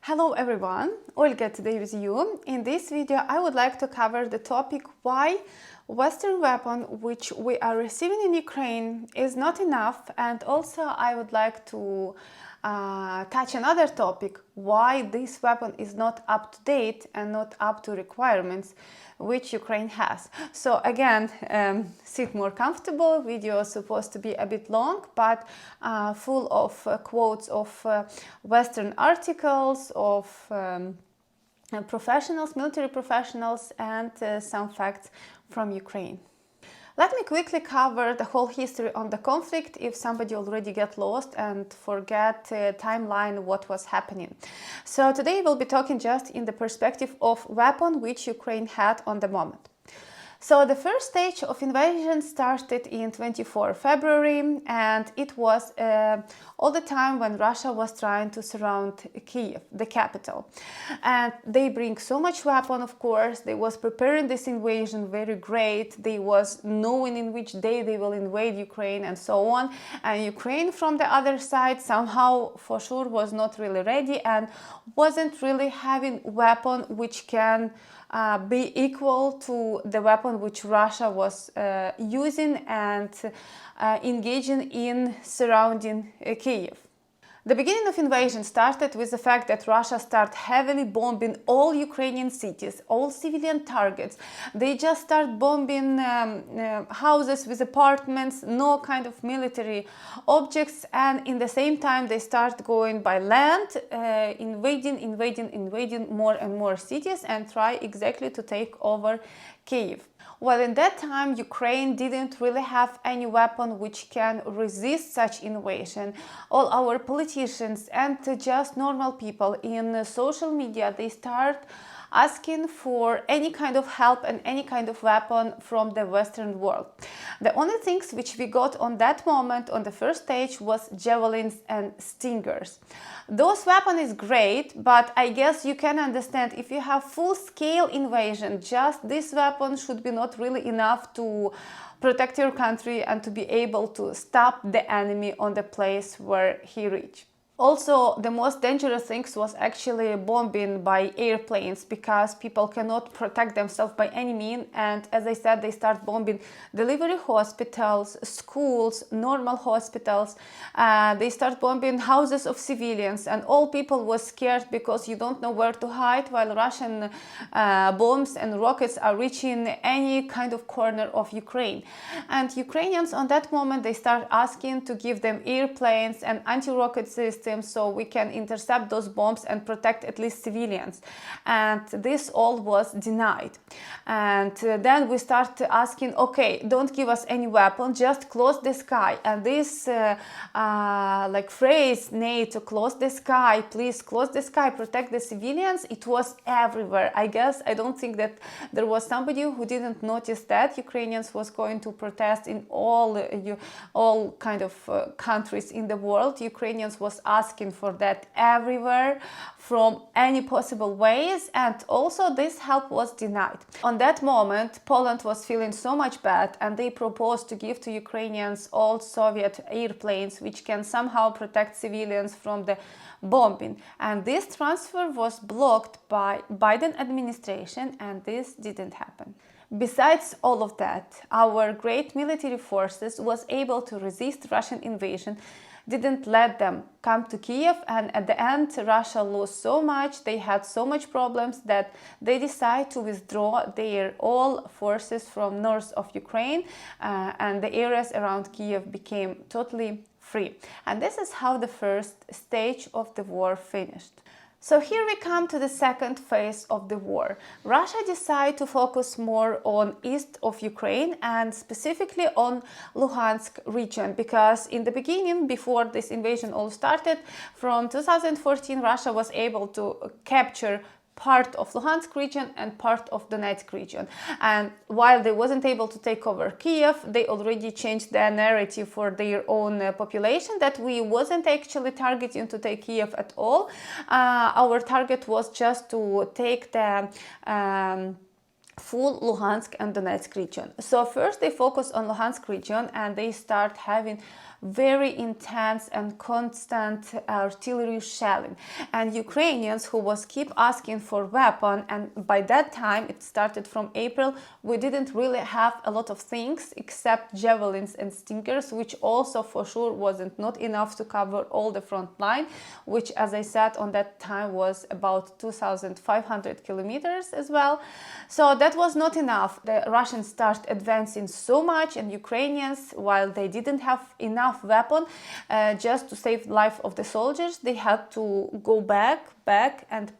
Hello everyone, Olga today with you. In this video I would like to cover the topic why Western weapon which we are receiving in Ukraine is not enough, and also I would like to touch another topic, why this weapon is not up to date and not up to requirements which Ukraine has. So again, sit more comfortable. Video is supposed to be a bit long, but full of quotes of Western articles, of professionals, military professionals, and some facts from Ukraine. Let me quickly cover the whole history on the conflict if somebody already get lost and forget timeline what was happening. So today we'll be talking just in the perspective of weapon which Ukraine had on the moment. So the first stage of invasion started in 24 February, and it was all the time when Russia was trying to surround Kyiv, the capital. And they bring so much weapon, of course. They was preparing this invasion very great. They was knowing in which day they will invade Ukraine and so on. And Ukraine from the other side somehow for sure was not really ready and wasn't really having weapon which can be equal to the weapon which Russia was using and engaging in surrounding Kyiv. The beginning of invasion started with the fact that Russia started heavily bombing all Ukrainian cities, all civilian targets. They just start bombing houses with apartments, no kind of military objects, and in the same time they start going by land, invading more and more cities and try exactly to take over Kyiv. Well, in that time, Ukraine didn't really have any weapon which can resist such invasion. All our politicians and just normal people in social media, they start asking for any kind of help and any kind of weapon from the Western world. The only things which we got on that moment on the first stage was javelins and stingers. Those weapons is great, but I guess you can understand if you have full-scale invasion, just this weapon should be not really enough to protect your country and to be able to stop the enemy on the place where he reached. Also, the most dangerous things was actually bombing by airplanes, because people cannot protect themselves by any means, and as I said, they start bombing delivery hospitals, schools, normal hospitals. They start bombing houses of civilians, and all people was scared because you don't know where to hide while Russian bombs and rockets are reaching any kind of corner of Ukraine. And Ukrainians on that moment, they start asking to give them airplanes and anti-rocket systems so we can intercept those bombs and protect at least civilians. And this all was denied. And then we start asking, okay, don't give us any weapon, just close the sky. And this phrase, NATO, close the sky, please close the sky, protect the civilians, it was everywhere. I guess, I don't think that there was somebody who didn't notice that Ukrainians was going to protest in all kind of countries in the world. Ukrainians was asking for that everywhere from any possible ways, and also this help was denied. On that moment, Poland was feeling so much bad, and they proposed to give to Ukrainians all Soviet airplanes which can somehow protect civilians from the bombing. And this transfer was blocked by Biden administration, and this didn't happen. Besides all of that, our great military forces was able to resist Russian invasion, didn't let them come to Kyiv, and at the end Russia lost so much, they had so much problems that they decided to withdraw their all forces from north of Ukraine, and the areas around Kyiv became totally free. And this is how the first stage of the war finished. So here we come to the second phase of the war. Russia decided to focus more on east of Ukraine and specifically on Luhansk region, because in the beginning, before this invasion all started, from 2014 Russia was able to capture part of Luhansk region and part of Donetsk region. And while they wasn't able to take over Kiev, they already changed their narrative for their own population that we wasn't actually targeting to take Kiev at all. Our target was just to take the full Luhansk and Donetsk region. So first they focus on Luhansk region and they start having very intense and constant artillery shelling, and Ukrainians who was keep asking for weapon, and by that time it started from April, we didn't really have a lot of things except javelins and stinkers, which also for sure wasn't not enough to cover all the front line, which as I said on that time was about 2,500 kilometers as well. So that was not enough. The Russians started advancing so much, and Ukrainians, while they didn't have enough weapon just to save the life of the soldiers, they had to go back and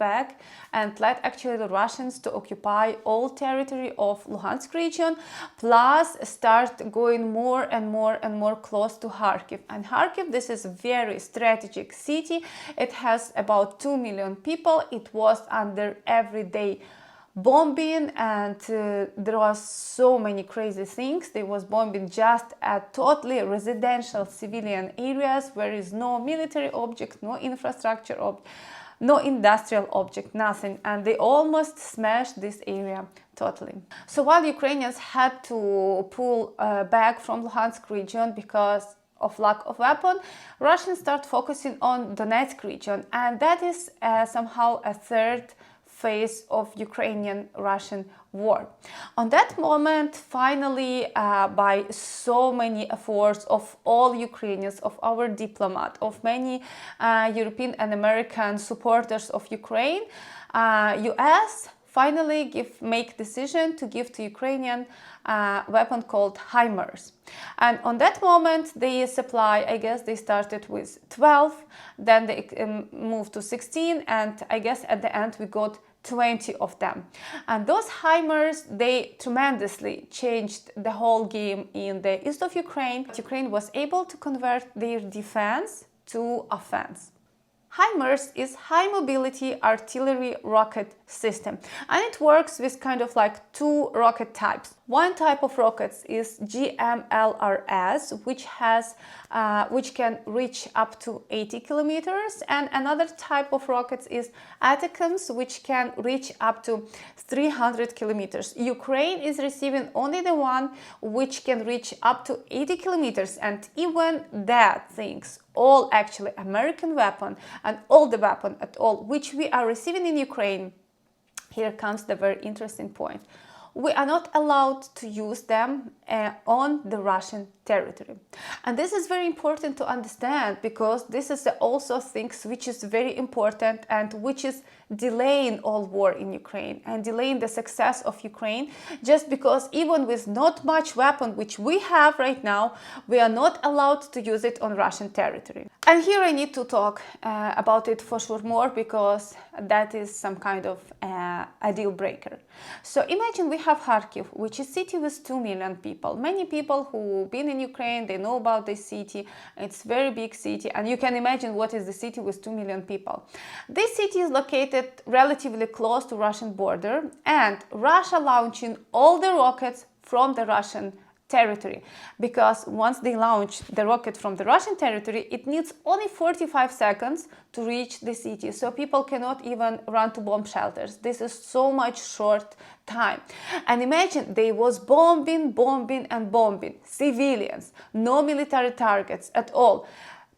let actually the Russians to occupy all territory of Luhansk region, plus start going more and more close to Kharkiv. And Kharkiv, this is a very strategic city. It has about 2 million people. It was under everyday bombing, and there was so many crazy things. They was bombing just at totally residential civilian areas where is no military object, no infrastructure object, no industrial object, nothing, and they almost smashed this area totally. So while Ukrainians had to pull back from Luhansk region because of lack of weapon, Russians start focusing on Donetsk region, and that is somehow a third phase of Ukrainian-Russian war. On that moment, finally, by so many efforts of all Ukrainians, of our diplomat, of many European and American supporters of Ukraine, US finally make decision to give to Ukrainian weapon called HIMARS. And on that moment, they supply, I guess they started with 12, then they moved to 16, and I guess at the end we got 20 of them. And those HIMARS, they tremendously changed the whole game in the east of Ukraine. Ukraine was able to convert their defense to offense. HIMARS is high mobility artillery rocket system, and it works with kind of like two rocket types. One type of rockets is GMLRS, which can reach up to 80 kilometers, and another type of rockets is ATACMS, which can reach up to 300 kilometers. Ukraine is receiving only the one which can reach up to 80 kilometers, and even that things, all actually American weapon and all the weapon at all which we are receiving in Ukraine, here comes the very interesting point. We are not allowed to use them on the Russian territory. And this is very important to understand, because this is also things which is very important and which is delaying all war in Ukraine and delaying the success of Ukraine, just because even with not much weapon which we have right now, we are not allowed to use it on Russian territory. And here I need to talk about it for sure more, because that is some kind of a deal breaker. So imagine we have Kharkiv, which is a city with 2 million people. Many people who've been in Ukraine, they know about this city. It's a very big city, and you can imagine what is the city with 2 million people. This city is located relatively close to Russian border, and Russia launching all the rockets from the Russian territory, because once they launch the rocket from the Russian territory, it needs only 45 seconds to reach the city, so people cannot even run to bomb shelters. This is so much short time. And imagine they was bombing civilians, no military targets at all,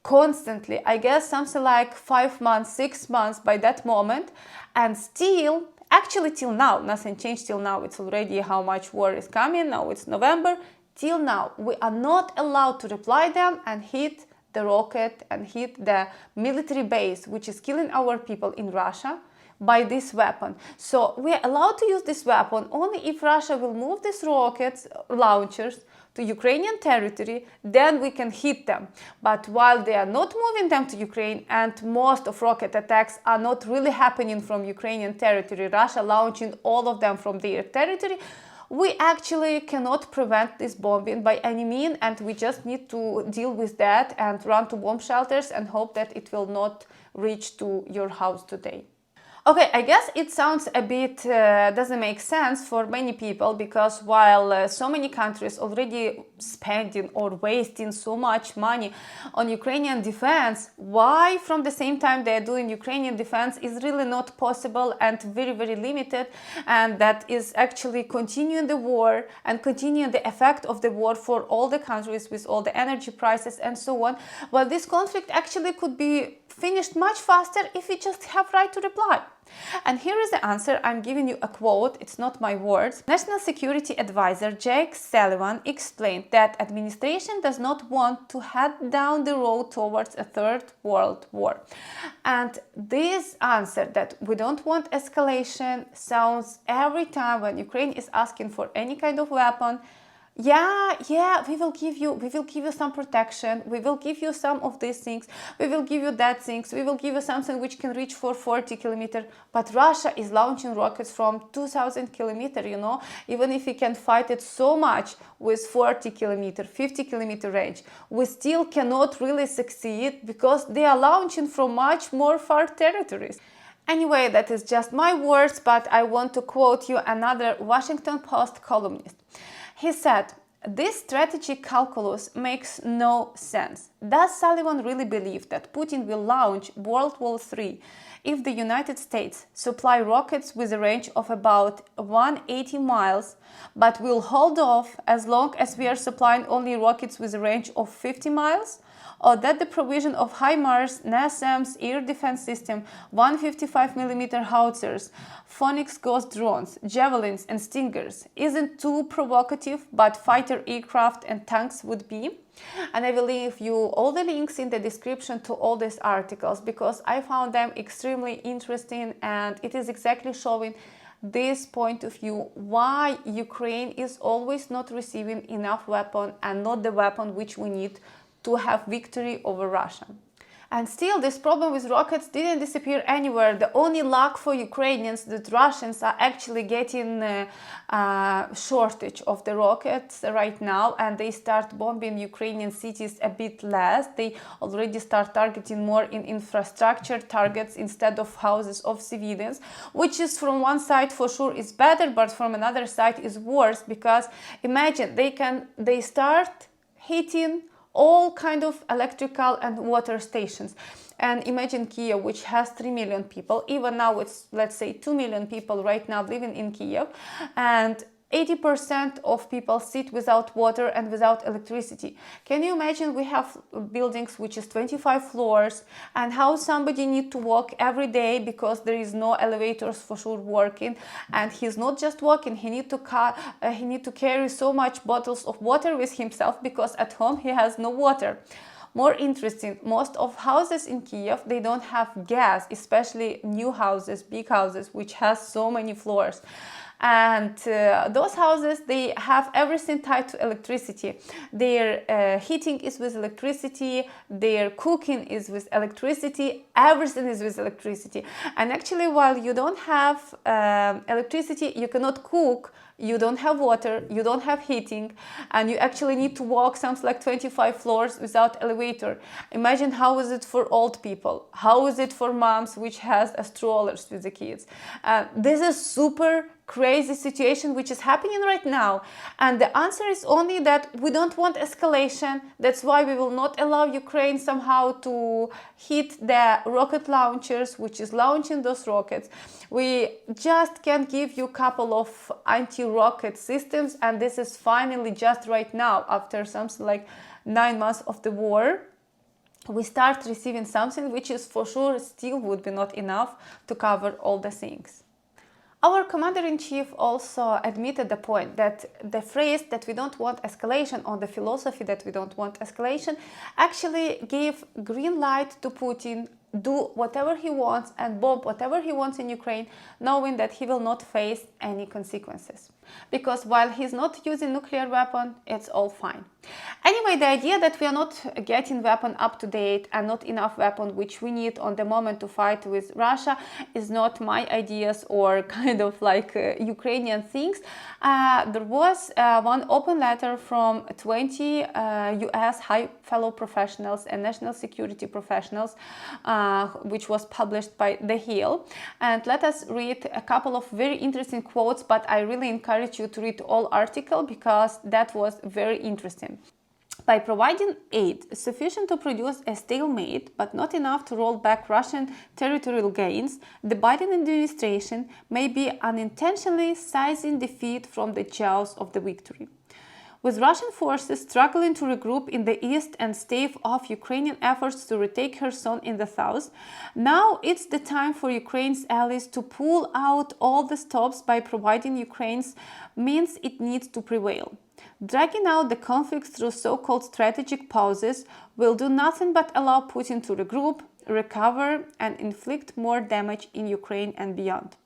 constantly. I guess something like 5 months, 6 months by that moment, and still, actually till now, nothing changed till now. It's already how much war is coming, now it's November. Till now, we are not allowed to reply them and hit the rocket and hit the military base, which is killing our people in Russia, by this weapon. So we are allowed to use this weapon only if Russia will move these rockets launchers to Ukrainian territory, then we can hit them. But while they are not moving them to Ukraine, and most of rocket attacks are not really happening from Ukrainian territory, Russia launching all of them from their territory, we actually cannot prevent this bombing by any means, and we just need to deal with that and run to bomb shelters and hope that it will not reach to your house today. Okay, I guess it sounds a bit doesn't make sense for many people, because while so many countries already spending or wasting so much money on Ukrainian defense, why from the same time they are doing Ukrainian defense is really not possible and very, very limited, and that is actually continuing the war and continuing the effect of the war for all the countries with all the energy prices and so on. Well, this conflict actually could be finished much faster if we just have right to reply. And here is the answer. I'm giving you a quote, it's not my words. National Security Advisor Jake Sullivan explained that administration does not want to head down the road towards a third world war. And this answer that we don't want escalation sounds every time when Ukraine is asking for any kind of weapon. Yeah, we will give you some protection, we will give you some of these things, we will give you that things, we will give you something which can reach for 40 kilometers. But Russia is launching rockets from 2000 kilometers, you know, even if we can fight it so much with 40 kilometer, 50 kilometer range, we still cannot really succeed because they are launching from much more far territories. Anyway, that is just my words, but I want to quote you another Washington Post columnist. He said, "This strategic calculus makes no sense. Does Sullivan really believe that Putin will launch World War III if the United States supply rockets with a range of about 180 miles, but will hold off as long as we are supplying only rockets with a range of 50 miles? Or that the provision of HIMARS, NASAMS, air defense system, 155mm howitzers, Phoenix Ghost drones, Javelins and Stingers isn't too provocative, but fighter aircraft and tanks would be?" And I will leave you all the links in the description to all these articles, because I found them extremely interesting, and it is exactly showing this point of view, why Ukraine is always not receiving enough weapon and not the weapon which we need to have victory over Russia. And still, this problem with rockets didn't disappear anywhere. The only luck for Ukrainians that Russians are actually getting a shortage of the rockets right now, and they start bombing Ukrainian cities a bit less. They already start targeting more in infrastructure targets instead of houses of civilians, which is from one side for sure is better, but from another side is worse, because imagine they start hitting all kind of electrical and water stations. And imagine Kiev, which has 3 million people. Even now it's, let's say, 2 million people right now living in Kiev. And 80% of people sit without water and without electricity. Can you imagine we have buildings which is 25 floors, and how somebody need to walk every day because there is no elevators for sure working, and he's not just walking, he need to carry so much bottles of water with himself because at home he has no water. More interesting, most of houses in Kiev, they don't have gas, especially new houses, big houses, which has so many floors. And those houses, they have everything tied to electricity. Their heating is with electricity, their cooking is with electricity, everything is with electricity. And actually, while you don't have electricity, you cannot cook, you don't have water, you don't have heating, and you actually need to walk something like 25 floors without elevator. Imagine how is it for old people, how is it for moms which has strollers with the kids. This is super crazy situation which is happening right now, and the answer is only that we don't want escalation. That's why we will not allow Ukraine somehow to hit the rocket launchers which is launching those rockets. We just can give you a couple of anti-rocket systems, and this is finally just right now, after something like 9 months of the war, we start receiving something which is for sure still would be not enough to cover all the things. Our commander-in-chief also admitted the point that the phrase that we don't want escalation, or the philosophy that we don't want escalation, actually gave green light to Putin do whatever he wants and bomb whatever he wants in Ukraine, knowing that he will not face any consequences. because while he's not using nuclear weapon, it's all fine. Anyway, the idea that we are not getting weapon up to date and not enough weapon which we need on the moment to fight with Russia is not my ideas or kind of like Ukrainian things. There was one open letter from 20 US high fellow professionals and national security professionals, which was published by The Hill. And let us read a couple of very interesting quotes, but I really encourage you to read all article because that was very interesting. By providing aid sufficient to produce a stalemate, but not enough to roll back Russian territorial gains, the Biden administration may be unintentionally seizing defeat from the jaws of the victory. With Russian forces struggling to regroup in the east and stave off Ukrainian efforts to retake Kherson in the south, now it's the time for Ukraine's allies to pull out all the stops by providing Ukraine's means it needs to prevail. Dragging out the conflict through so-called strategic pauses will do nothing but allow Putin to regroup, recover, and inflict more damage in Ukraine and beyond.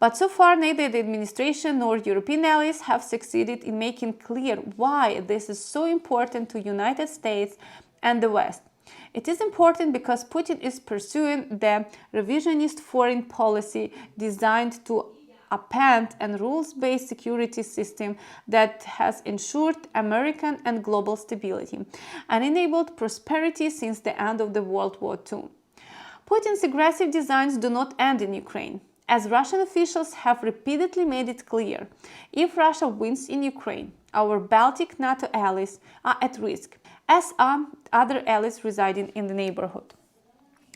But so far, neither the administration nor European allies have succeeded in making clear why this is so important to the United States and the West. It is important because Putin is pursuing the revisionist foreign policy designed to append a rules-based security system that has ensured American and global stability and enabled prosperity since the end of the World War II. Putin's aggressive designs do not end in Ukraine. As Russian officials have repeatedly made it clear, if Russia wins in Ukraine, our Baltic NATO allies are at risk, as are other allies residing in the neighborhood.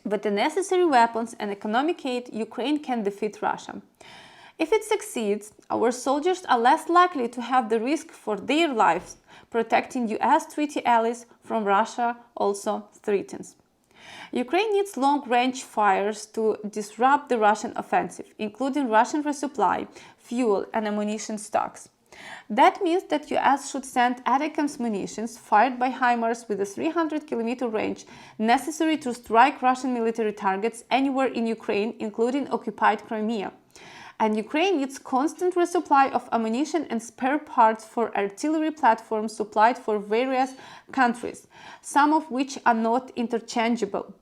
With the necessary weapons and economic aid, Ukraine can defeat Russia. If it succeeds, our soldiers are less likely to have the risk for their lives. Protecting US treaty allies from Russia also threatens. Ukraine needs long-range fires to disrupt the Russian offensive, including Russian resupply, fuel and ammunition stocks. That means that US should send ATACMS munitions fired by HIMARS with a 300-kilometer range necessary to strike Russian military targets anywhere in Ukraine, including occupied Crimea. And Ukraine needs constant resupply of ammunition and spare parts for artillery platforms supplied for various countries, some of which are not interchangeable.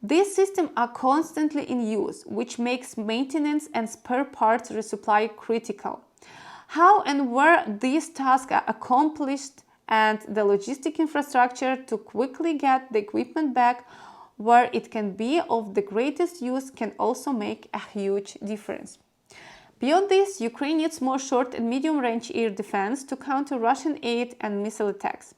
These systems are constantly in use, which makes maintenance and spare parts resupply critical. How and where these tasks are accomplished and the logistic infrastructure to quickly get the equipment back where it can be of the greatest use can also make a huge difference. Beyond this, Ukraine needs more short and medium-range air defense to counter Russian aid and missile attacks.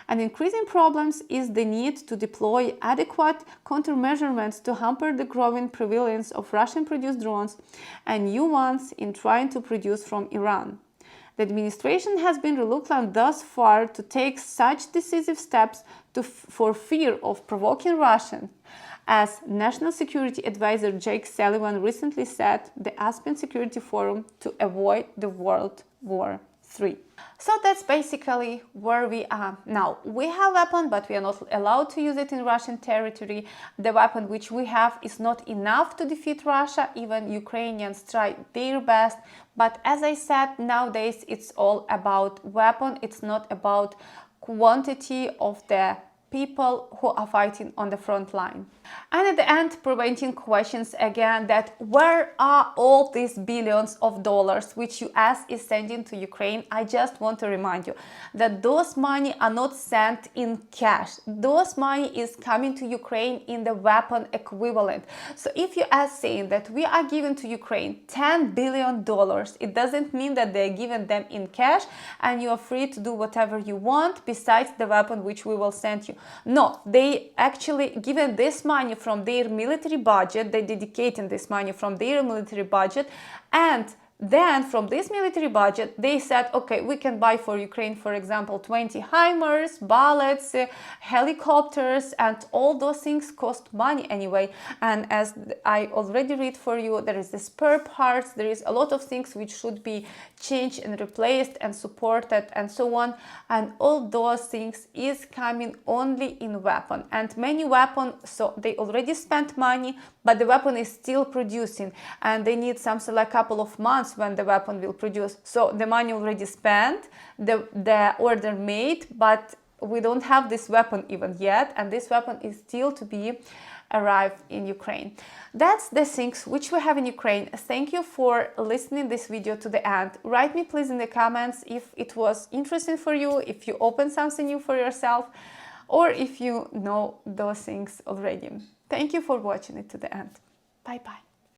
An increasing problem is the need to deploy adequate countermeasures to hamper the growing prevalence of Russian-produced drones and new ones in trying to produce from Iran. The administration has been reluctant thus far to take such decisive steps for fear of provoking Russia. As National Security Advisor Jake Sullivan recently said the Aspen Security Forum to avoid the World War III. So that's basically where we are now. We have weapon, but we are not allowed to use it in Russian territory. The weapon which we have is not enough to defeat Russia. Even Ukrainians try their best. But as I said, nowadays it's all about weapon. It's not about quantity of the people who are fighting on the front line. And at the end, preventing questions again that where are all these billions of dollars which US is sending to Ukraine? I just want to remind you that those money are not sent in cash. Those money is coming to Ukraine in the weapon equivalent. So if you are saying that we are giving to Ukraine $10 billion, it doesn't mean that they're giving them in cash and you are free to do whatever you want besides the weapon which we will send you. No, they actually given this money from their military budget, they're dedicating this money from their military budget, and then from this military budget, they said, okay, we can buy for Ukraine, for example, 20 HIMARS, bullets, helicopters, and all those things cost money anyway. And as I already read for you, there is the spare parts, there is a lot of things which should be changed and replaced and supported and so on. And all those things is coming only in weapon. And many weapons, so they already spent money, but the weapon is still producing and they need something like a couple of months months when the weapon will produce. So the money already spent, the order made, but we don't have this weapon even yet, and this weapon is still to be arrived in Ukraine. That's the things which we have in Ukraine. Thank you for listening this video to the end. Write me please in the comments if it was interesting for you, if you opened something new for yourself, or if you know those things already. Thank you for watching it to the end. Bye bye.